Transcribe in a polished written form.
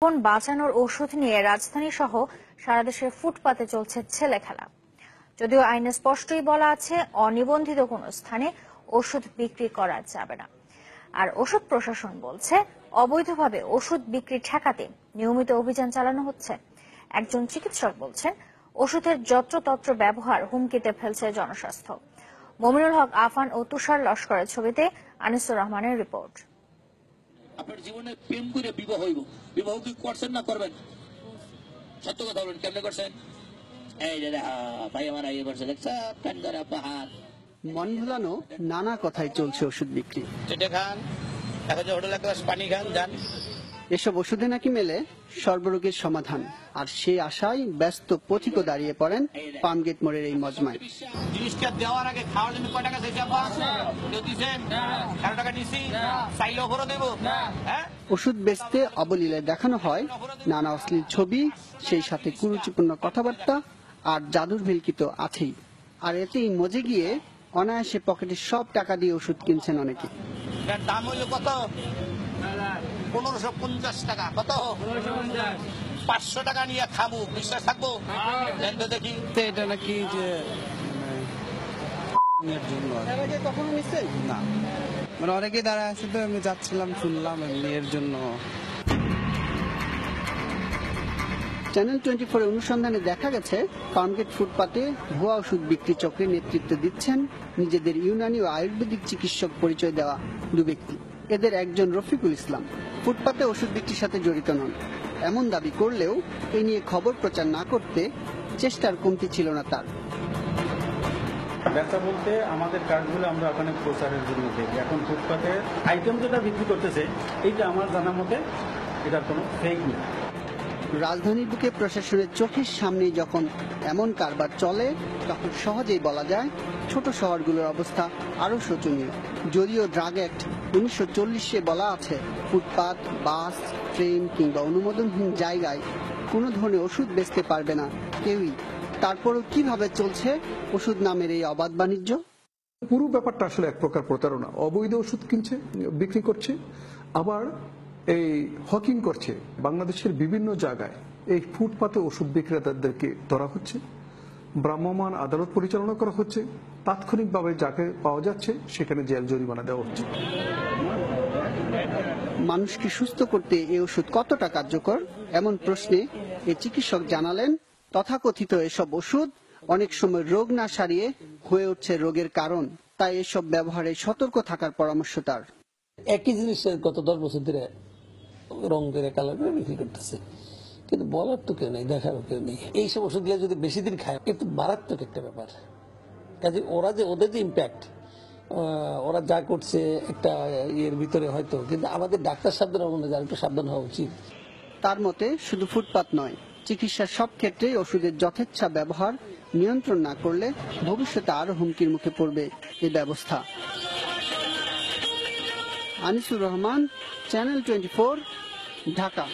জীবন বাঁচানোর ওষুধ নিয়ে রাজধানী সহ সারা দেশের ফুটপাতে চলছে ছেলে খেলা। যদিও আইনে স্পষ্টই বলা আছে অনিবন্ধিত কোনো স্থানে ওষুধ বিক্রি করা যাবে না। আর ওষুধ প্রশাসন বলছে অবৈধভাবে ওষুধ বিক্রি ঠেকাতে নিয়মিত অভিযান চালানো হচ্ছে। একজন চিকিৎসক বলছেন ওষুধের যত্রতত্র ব্যবহার হুমকিতে ফেলছে জনস্বাস্থ্য। মমিনুল হক আফান ও তুষার লস্করের ছবিতে আনিসুর রহমানের রিপোর্ট। আপনার জীবনে প্রেম করে বিবাহ হইব, বিবাহ কি করছেন না করবেন? সত্য কথা বলেন, কেমনে করছেন? এই যে ভাই আমার আগে করছে, দেখছ কান ধরে পাহাড় মন ভুলানো নানা কথাই চলছে ওষুধ বিক্রি। চেটে খান, এখন যে হোটেলে এক গ্লাস পানি খান, যান। এসব ওষুধে নাকি মেলে সর্বরোগের সমাধান, আর সেই আশায় ব্যস্ত পথিকও দাঁড়িয়ে পড়েন পামগেট মোড়ের এই মজমায়। জিনিসটা দেওয়ার আগে খাওয়ার জন্য কয় টাকা চাইছে আব্বা? কেউ দিছেন? 11 টাকা নিছি, চাইলেও করে দেব। হ্যাঁ, ওষুধ বেচতে অবলীলায় দেখানো হয় নানা অশ্লীল ছবি, সেই সাথে কুরুচিপূর্ণ কথাবার্তা আর জাদুর ভেলকি তো আছেই। আর এতেই মজে গিয়ে অনায়াসে পকেটের সব টাকা দিয়ে ওষুধ কিনছেন অনেকে। এর দাম হইল কত? 1550 টাকা। কত? 500 টাকা নিয়ে খাবো, বিশ্বাস থাকবো? দেখি এটা নাকি যে কখনো নিশ্চয় না, মানে অনেকেই দাঁড়ায় আছে, তো আমি যাচ্ছিলাম, শুনলাম এমনি এর জন্য। চ্যানেল 24 এর অনুসন্ধানে দেখা গেছে পামগেট ফুটপাতে ভুয়া ওষুধ বিক্রি চক্রে নেতৃত্ব দিচ্ছেন নিজেদের ইউনানি ও আয়ুর্বেদিক চিকিৎসক পরিচয় দেওয়া দু ব্যক্তি। এদের একজন রফিকুল ইসলাম ফুটপাতে ওষুধ বিক্রির সাথে জড়িত নন এমন দাবি করলেও এ নিয়ে খবর প্রচার না করতে চেষ্টার কমতি ছিল না তার। ব্যবসা বলতে আমাদের কাজগুলো আমরা ওখানে প্রচারের জন্য দেখি। এখন ফুটপাতে আইটেম যেটা বিক্রি করতেছে এইটা আমার জানা মতে এটার কোনো ফেক নেই। রাজধানীর বুকে প্রশাসনের চোখের সামনেই যখন এমন কারবার চলে, তখন সহজেই বলা যায় ছোট শহরগুলোর অবস্থা আরো শোচনীয়। যদিও ড্রাগ অ্যাক্ট 1940-এ বলা আছে ফুটপাত, বাস, ট্রেন কিংবা অনুমোদনহীন জায়গায় কোনো ধরনের ওষুধ বেচতে পারবে না কেউই। তারপরও কিভাবে চলছে ওষুধ নামের এই অবাধ বাণিজ্য? পুরো ব্যাপারটা আসলে এক প্রকার প্রতারণা। অবৈধ ওষুধ কিনছে, বিক্রি করছে, আবার এই হকিং করছে। বাংলাদেশের বিভিন্ন জায়গায় এই ফুটপাতে ওষুধ বিক্রেতাদেরকে ধরা হচ্ছে, ভ্রাম্যমাণ আদালত পরিচালনা করা হচ্ছে, তাৎক্ষণিকভাবে যাকে পাওয়া যাচ্ছে সেখানে জেল জরিমানা দেওয়া হচ্ছে। মানুষকে সুস্থ করতে এই ওষুধ কতটা কার্যকর এমন প্রশ্নে এই চিকিৎসক জানালেন তথাকথিত এসব ওষুধ অনেক সময় রোগ না সারিয়ে হয়ে উঠছে রোগের কারণ। তাই এসব ব্যবহারে সতর্ক থাকার পরামর্শ তার। একই জিনিসের গত 10 বছর ধরে রং করে কালার করে বিক্রি করতেছে, কিন্তু বলার তো কেউ নেই, দেখারও কেউ নেই। এইসব ওষুধগুলো যদি বেশি দিন খায় কিন্তু মারাত্মক একটা ব্যাপার। কাজে ওদের যে ইম্প্যাক্ট, ওরা যা করছে একটা ইয়ের ভিতরে হয়তো, কিন্তু আমাদের ডাক্তার সাবধান হওয়া যারা একটু সাবধান হওয়া উচিত। তার মতে শুধু ফুটপাত নয়, চিকিৎসার সব ক্ষেত্রেই ওষুধের যথেচ্ছা ব্যবহার নিয়ন্ত্রণ না করলে ভবিষ্যতে আরো হুমকির মুখে পড়বে এই ব্যবস্থা। আনিসুর রহমান, চ্যানেল 24, ঢাকা।